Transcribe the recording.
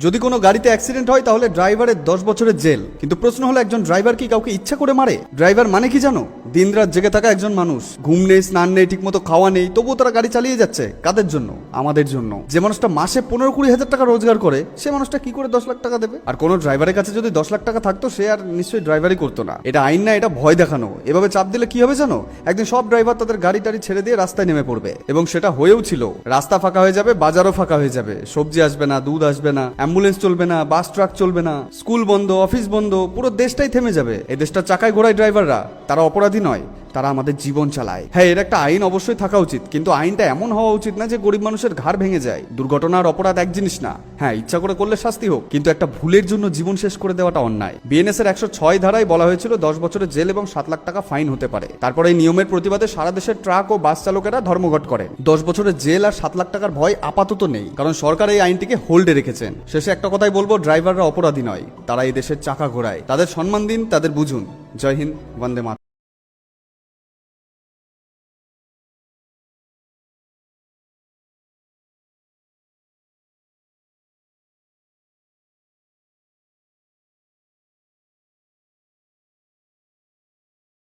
যদি কোনো গাড়িতে অ্যাক্সিডেন্ট হয় তাহলে ড্রাইভারের 10 বছরের জেল, কিন্তু প্রশ্ন হলো একজন ড্রাইভার কি কাউকে ইচ্ছা করে মারে? ড্রাইভার মানে কি জানো? দিনরাত জেগে থাকা একজন মানুষ, ঘুম নেই, স্নান নেই, ঠিকমতো খাওয়া নেই, তবুও তারা গাড়ি চালিয়ে যাচ্ছে। কাদের জন্য? আমাদের জন্য। যে মানুষটা মাসে 15-20 হাজার টাকা রোজগার করে, সে মানুষটা কি করে 10 লাখ টাকা দেবে? আর কোনো ড্রাইভারের কাছে যদি 10 লাখ টাকা থাকতো, সে আর নিশ্চয়ই ড্রাইভারই করতো না। এটা আইন না, এটা ভয় দেখানো। এভাবে চাপ দিলে কি হবে জানো? একদিন সব ড্রাইভার তাদের গাড়ি টাড়ি ছেড়ে দিয়ে রাস্তায় নেমে পড়বে, এবং সেটা হয়েও ছিল। রাস্তা ফাঁকা হয়ে যাবে, বাজারও ফাঁকা হয়ে যাবে, সবজি আসবে না, দুধ আসবে না, অ্যাম্বুলেন্স চলবে না, বাস ট্রাক চলবে না, স্কুল বন্ধ, অফিস বন্ধ, পুরো দেশটাই থেমে যাবে। এই দেশটা চাকায় ঘোড়ায় ড্রাইভাররা, তারা অপরাধী নয়, তারা আমাদের জীবন চালায়। হ্যাঁ, এর একটা আইন অবশ্যই থাকা উচিত, কিন্তু আইনটা এমন হওয়া উচিত না যে গরিব মানুষের ঘাড় ভেঙে যায়। দুর্ঘটনা আর অপরাধ এক জিনিস না। হ্যাঁ, ইচ্ছা করে করলে শাস্তি হোক, কিন্তু একটা ভুলের জন্য জীবন শেষ করে দেওয়াটা অন্যায়। বিএনএস এর 106 ধারায় বলা হয়েছিল 10 বছরের জেল এবং 7 লাখ টাকা ফাইন হতে পারে। তারপরে এই নিয়মের প্রতিবাদে সারা দেশের ট্রাক ও বাস চালকেরা ধর্মঘট করেন। 10 বছরের জেল আর 7 লাখ টাকার ভয় আপাতত নেই, কারণ সরকার এই আইনটিকে হোল্ডে রেখেছেন। শেষে একটা কথাই বলবো, ড্রাইভাররা অপরাধী নয়, তারা এই দেশের চাকা ঘোরায়। তাদের সম্মান দিন, তাদের বুঝুন। জয় হিন্দ, বন্দে মাতরম।